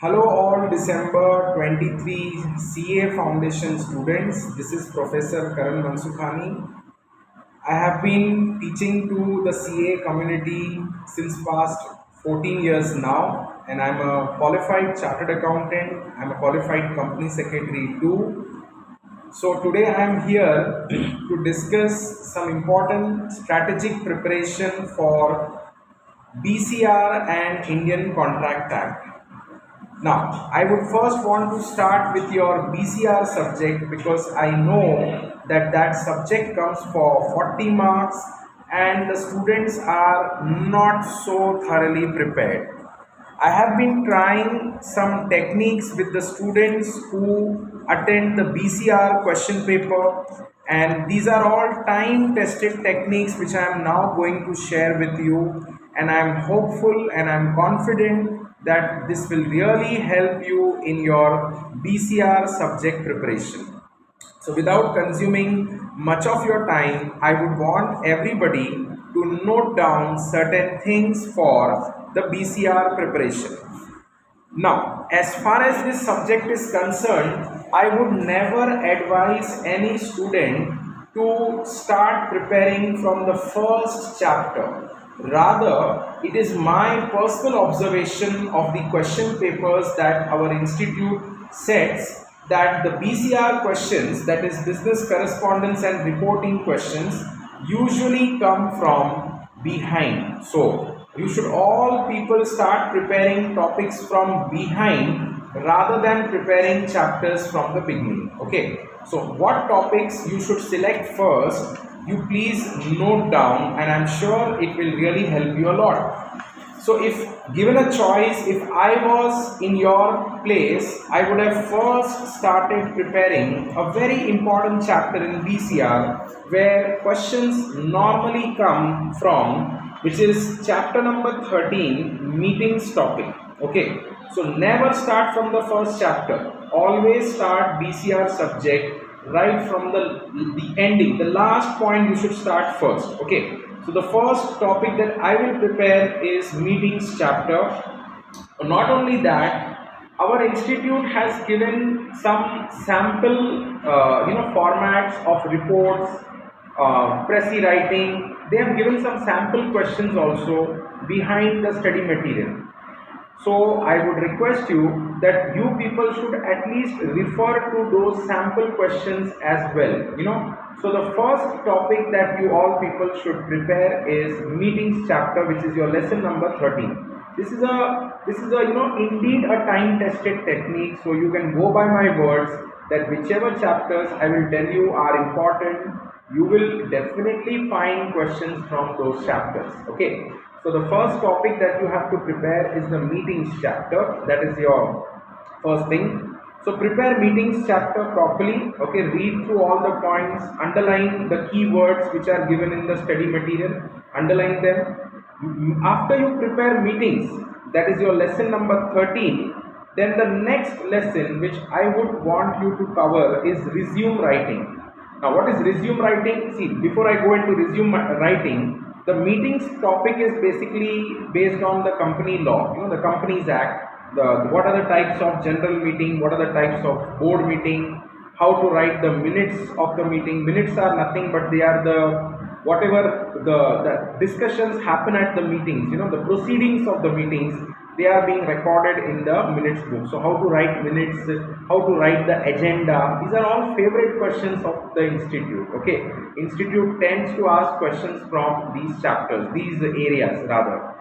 Hello all December 23 CA Foundation students. This is Professor Karan Mansukhani. I have been teaching to the CA community since past 14 years now, and I'm a qualified chartered accountant. I'm a qualified company secretary too. So today I am here to discuss some important strategic preparation for BCR and Indian Contract Act. Now, I would first want to start with your BCR subject because I know that that subject comes for 40 marks and the students are not so thoroughly prepared. I have been trying some techniques with the students who attend the BCR question paper, and these are all time tested techniques which I am now going to share with you, and I am hopeful and I am confident that this will really help you in your BCR subject preparation. So without consuming much of your time, I would want everybody to note down certain things for the BCR preparation. Now, as far as this subject is concerned, I would never advise any student to start preparing from the first chapter. Rather, it is my personal observation of the question papers that our institute sets that the BCR questions, that is business correspondence and reporting questions, usually come from behind. So, you should all people start preparing topics from behind rather than preparing chapters from the beginning. Okay, so what topics you should select first, you please note down, and I'm sure it will really help you a lot. So if given a choice, if I was in your place, I would have first started preparing a very important chapter in BCR where questions normally come from, which is chapter number 13, meetings topic. Okay, so never start from the first chapter. Always start BCR subject right from the ending. The last point you should start first. Okay, so the first topic that I will prepare is meetings chapter. Not only that, our institute has given some sample formats of reports, pressy writing. They have given some sample questions also behind the study material. So I would request you that you people should at least refer to those sample questions as well. So the first topic that you all people should prepare is meetings chapter, which is your lesson number 13. This is a indeed a time tested technique. So you can go by my words that whichever chapters I will tell you are important, you will definitely find questions from those chapters. Okay. So the first topic that you have to prepare is the meetings chapter. That is your first thing. So prepare meetings chapter properly. Okay, read through all the points, underline the keywords which are given in the study material, underline them. After you prepare meetings, that is your lesson number 13, then the next lesson which I would want you to cover is resume writing. Now what is resume writing? See, before I go into resume writing, the meetings topic is basically based on the company law, the Companies Act, what are the types of general meeting, what are the types of board meeting, how to write the minutes of the meeting. Minutes are nothing but they are whatever the discussions happen at the meetings, the proceedings of the meetings, they are being recorded in the minutes book. So how to write minutes, how to write the agenda, these are all favorite questions of the institute. Okay, institute tends to ask questions from these chapters, these areas rather.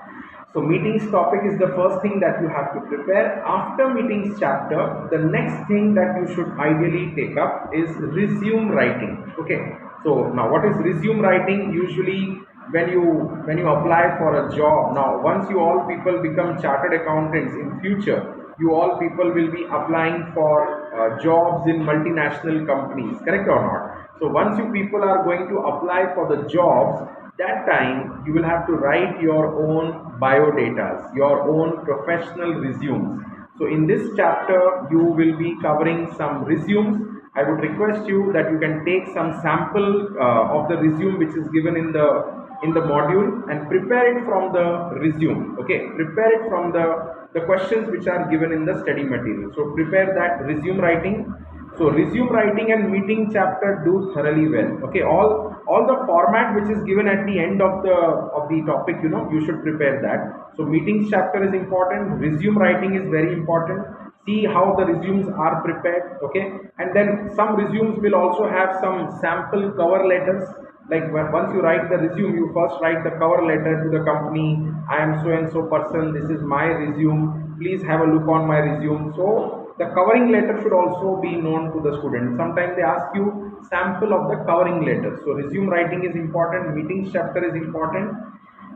So meetings topic is the first thing that you have to prepare. After meetings chapter, the next thing that you should ideally take up is resume writing. Okay, so now what is resume writing? Usually when you apply for a job, now once you all people become chartered accountants in future, you all people will be applying for jobs in multinational companies, correct or not? So once you people are going to apply for the jobs, that time you will have to write your own biodatas, your own professional resumes. So in this chapter you will be covering some resumes. I would request you that you can take some sample of the resume which is given in the module and prepare it from the resume. Okay, prepare it from the the questions which are given in the study material. So prepare that resume writing. So resume writing and meeting chapter do thoroughly well. Okay, all the format which is given at the end of the topic, you should prepare that. So meetings chapter is important. Resume writing is very important. See how the resumes are prepared. Okay, and then some resumes will also have some sample cover letters. Like once you write the resume, you first write the cover letter to the company. I am so and so person, this is my resume, please have a look on my resume. So the covering letter should also be known to the student. Sometimes they ask you sample of the covering letter. So resume writing is important, meetings chapter is important.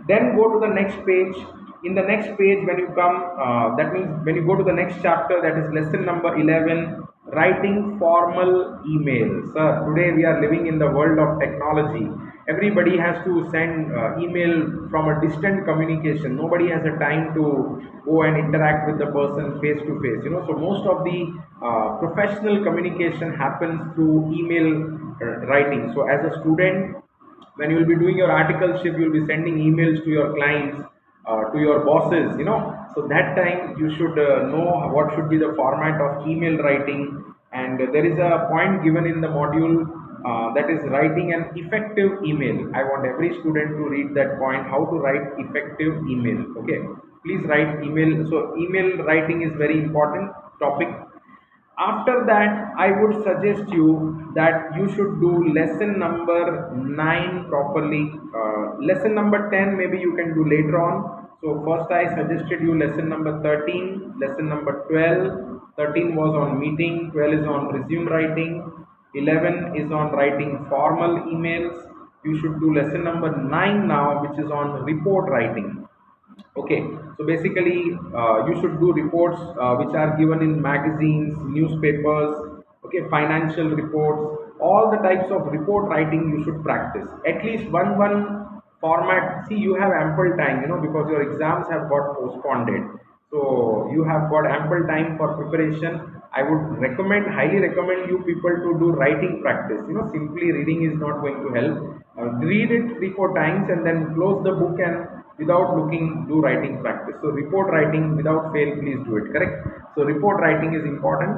Then go to the next page. In the next page, when you come, that means when you go to the next chapter, that is lesson number 11, writing formal emails. Today we are living in the world of technology. Everybody has to send email from a distant communication. Nobody has a time to go and interact with the person face to face. So most of the professional communication happens through email writing. So as a student, when you will be doing your articleship, you will be sending emails to your clients, to your bosses. So that time you should know what should be the format of email writing. And there is a point given in the module, that is writing an effective email. I want every student to read that point, how to write effective email. Okay, please write email. So email writing is very important topic. After that, I would suggest you that you should do lesson number 9 properly. Lesson number 10 maybe you can do later on. So first I suggested you lesson number 13, lesson number 12. 13 was on meeting, 12 is on resume writing, 11 is on writing formal emails. You should do lesson number 9 now, which is on report writing. Okay, so basically you should do reports which are given in magazines, newspapers, okay, financial reports, all the types of report writing you should practice at least one format. See, you have ample time, because your exams have got postponed, so you have got ample time for preparation. I would highly recommend you people to do writing practice. Simply reading is not going to help. Read it 3-4 times and then close the book and without looking do writing practice. So report writing without fail, please do it, correct? So report writing is important.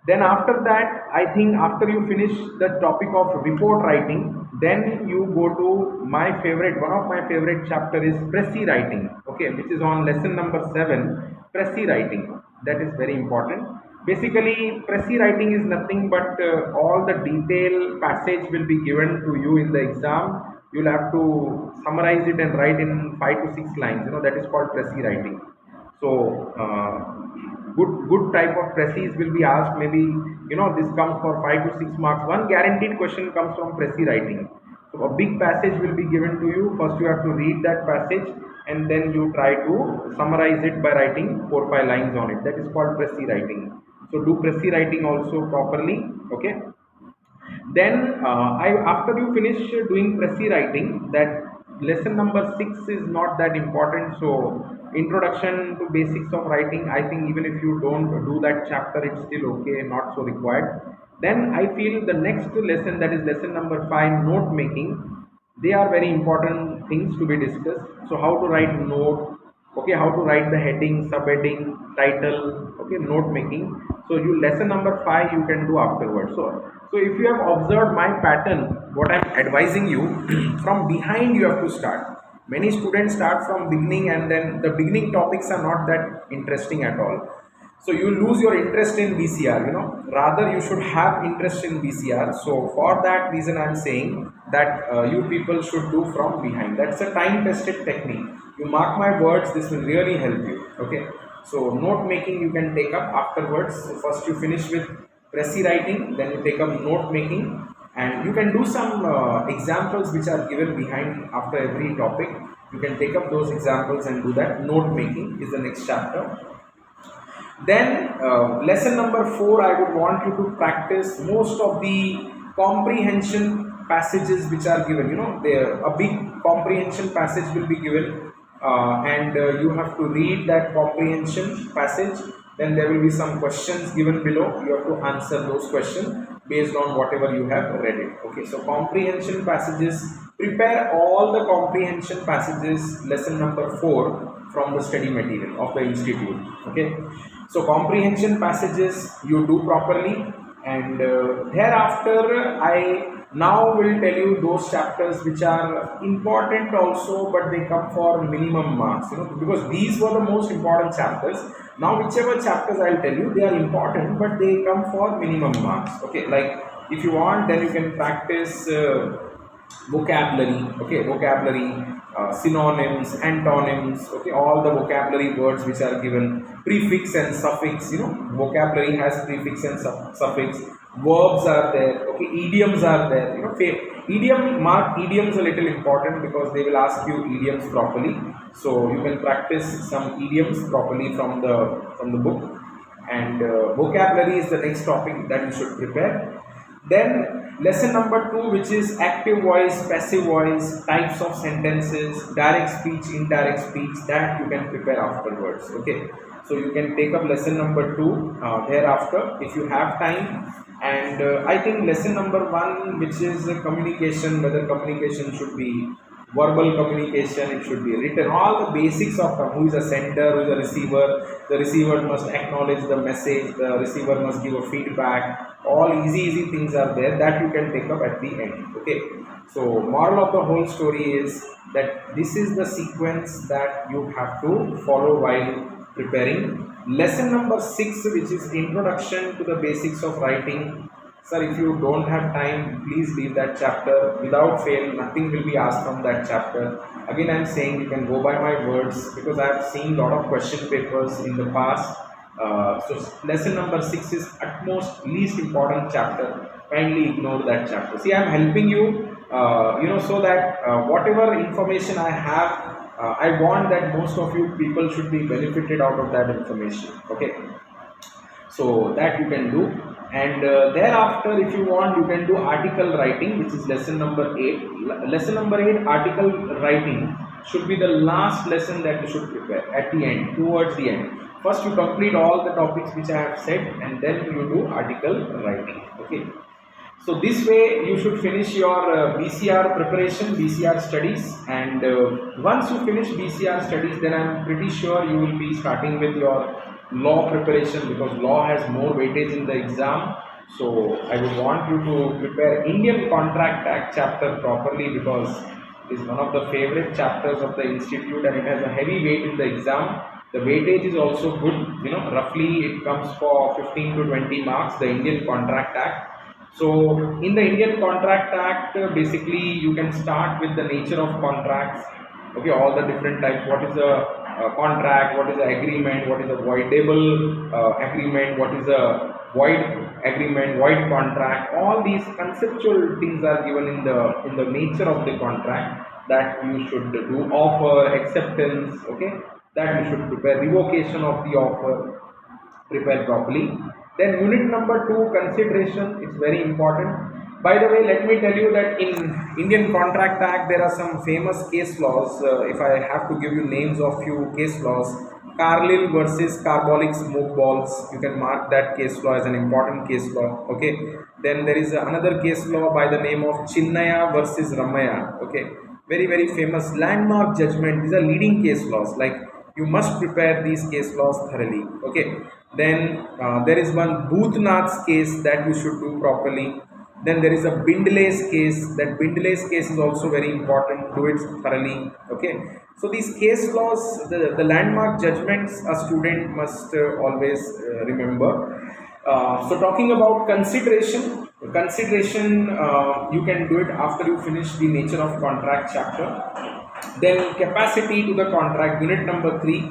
Then after that, I think after you finish the topic of report writing, then you go to one of my favorite chapter is Pressy writing, okay, which is on lesson number 7, Pressy writing. That is very important. Basically, Pressy writing is nothing but all the detail passage will be given to you in the exam. You'll have to summarize it and write in 5 to 6 lines. That is called Pressy writing. So good type of Pressys will be asked. Maybe this comes for 5 to 6 marks. One guaranteed question comes from Pressy writing. So a big passage will be given to you. First you have to read that passage and then you try to summarize it by writing 4-5 lines on it. That is called Pressy writing. So do Pressy writing also properly. Okay. Then after you finish doing Pressy writing, that lesson number 6 is not that important. So introduction to basics of writing, I think even if you don't do that chapter, it's still okay, not so required. Then I feel the next lesson, that is lesson number 5, note making. They are very important things to be discussed. So how to write note, okay, how to write the heading, subheading, title, okay, note making. So you lesson number 5 you can do afterwards. So if you have observed my pattern, what I'm advising you, from behind you have to start. Many students start from beginning and then the beginning topics are not that interesting at all. So you lose your interest in BCR, rather you should have interest in BCR. So for that reason I'm saying that you people should do from behind. That's a time tested technique. You mark my words, this will really help you. Okay. So note making you can take up afterwards. So first you finish with Pressy writing, then you take up note making, and you can do some examples which are given behind after every topic. You can take up those examples and do that. Note making is the next chapter. Then lesson number 4, I would want you to practice most of the comprehension passages which are given. A big comprehension passage will be given, and you have to read that comprehension passage. Then there will be some questions given below. You have to answer those questions based on whatever you have read it. Okay, so comprehension passages, prepare all the comprehension passages, lesson number 4. from the study material of the institute. Okay, so comprehension passages you do properly, and thereafter I now will tell you those chapters which are important also, but they come for minimum marks, because these were the most important chapters. Now whichever chapters I'll tell you, they are important, but they come for minimum marks. Okay, like if you want, then you can practice vocabulary. Okay, vocabulary, synonyms, antonyms. Okay, all the vocabulary words which are given, prefix and suffix. Vocabulary has prefix and suffix. Verbs are there. Okay, idioms are there. Idioms a little important because they will ask you idioms properly, so you can practice some idioms properly from the book. And vocabulary is the next topic that you should prepare. Then lesson number 2, which is active voice, passive voice, types of sentences, direct speech, indirect speech, that you can prepare afterwards. Okay, so you can take up lesson number 2 thereafter if you have time. And I think lesson number 1, which is communication, whether communication should be verbal communication, it should be written, all the basics of who is a sender, who is a receiver. The receiver must acknowledge the message, the receiver must give a feedback. All easy things are there that you can take up at the end. Okay, so moral of the whole story is that this is the sequence that you have to follow while preparing. Lesson number 6, which is introduction to the basics of writing. Sir, if you don't have time, please leave that chapter. Without fail, nothing will be asked from that chapter. Again, I am saying you can go by my words because I have seen a lot of question papers in the past. So lesson number 6 is utmost least important chapter. Kindly ignore that chapter. See, I am helping you, so that whatever information I have, I want that most of you people should be benefited out of that information. Okay, so that you can do. And thereafter, if you want, you can do article writing, which is lesson number 8. Lesson number 8, article writing, should be the last lesson that you should prepare at the end, towards the end. First you complete all the topics which I have said, and then you do article writing. Okay, so this way you should finish your BCR preparation, BCR studies. And once you finish BCR studies, then I am pretty sure you will be starting with your law preparation, because law has more weightage in the exam. So I would want you to prepare Indian Contract Act chapter properly, because it is one of the favorite chapters of the institute and it has a heavy weight in the exam. The weightage is also good, roughly it comes for 15 to 20 marks, the Indian Contract Act. So in the Indian Contract Act, basically you can start with the nature of contracts. Okay, all the different types. What is a contract? What is an agreement? What is a voidable agreement? What is a void agreement? Void contract? All these conceptual things are given in the nature of the contract that you should do. Offer, acceptance. Okay, that you should prepare. Revocation of the offer, prepare properly. Then unit number 2, consideration. It's very important. By the way, let me tell you that in Indian Contract Act there are some famous case laws. If I have to give you names of few case laws, Carlyle versus Carbolic Smoke Balls, you can mark that case law as an important case law. Okay. Then there is another case law by the name of Chinnaya versus Ramaya. Okay, very famous landmark judgment. These are leading case laws. Like, you must prepare these case laws thoroughly. Okay. Then there is one Boothnath's case that you should do properly. Then there is a Bindley's case. That Bindley's case is also very important. Do it thoroughly. Okay. So these case laws, the landmark judgments, a student must always remember. So talking about consideration, you can do it after you finish the nature of contract chapter. Then capacity to the contract, unit number 3,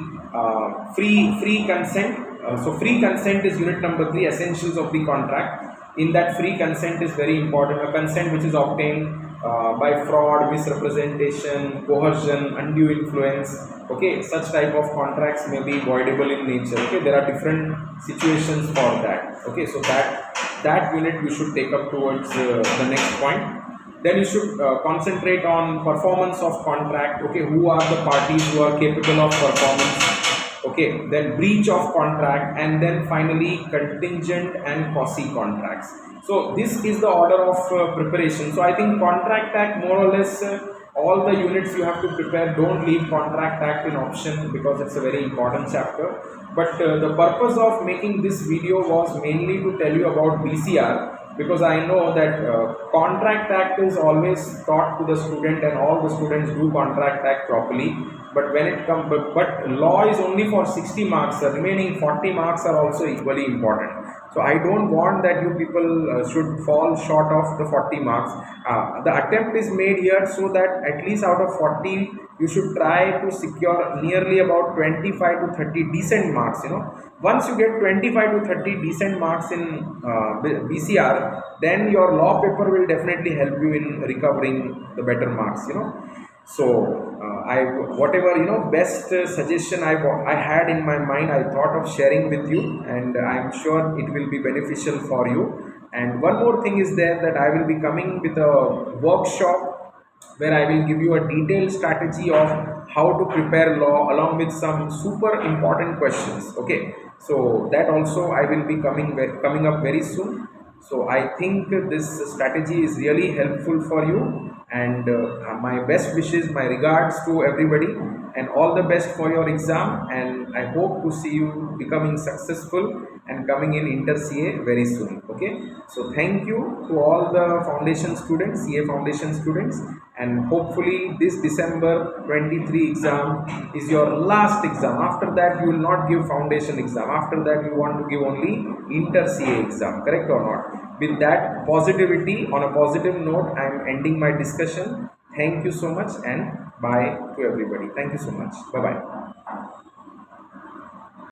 free consent. So free consent is unit number 3, essentials of the contract. In that, free consent is very important. A consent which is obtained by fraud, misrepresentation, coercion, undue influence. Okay, such type of contracts may be voidable in nature. Okay, there are different situations for that. Okay, so that unit you should take up towards the next point. Then you should concentrate on performance of contract. Okay, who are the parties who are capable of performance? Okay, then breach of contract, and then finally contingent and quasi contracts. So this is the order of preparation. So I think Contract Act more or less all the units you have to prepare. Don't leave contract act in option because it's a very important chapter. But the purpose of making this video was mainly to tell you about BCR, because I know that contract act is always taught to the student and all the students do contract act properly. But when it comes, but law is only for 60 marks. The remaining 40 marks are also equally important. So I don't want that you people should fall short of the 40 marks. The attempt is made here so that at least out of 40 you should try to secure nearly about 25 to 30 decent marks. Once you get 25 to 30 decent marks in BCR, then your law paper will definitely help you in recovering the better marks. So I whatever best suggestion I had in my mind, I thought of sharing with you, and I'm sure it will be beneficial for you. And one more thing is there, that I will be coming with a workshop where I will give you a detailed strategy of how to prepare law along with some super important questions. Okay, so that also I will be coming up very soon. So I think this strategy is really helpful for you, and my best wishes, my regards to everybody, and all the best for your exam. And I hope to see you becoming successful and coming in Inter CA very soon. Okay, so thank you to all the foundation students, CA foundation students, and hopefully this December 23 exam is your last exam. After that you will not give foundation exam. After that you want to give only Inter CA exam, correct or not? With that positivity, on a positive note, I am ending my discussion. Thank you so much, and bye to everybody. Thank you so much. Bye bye.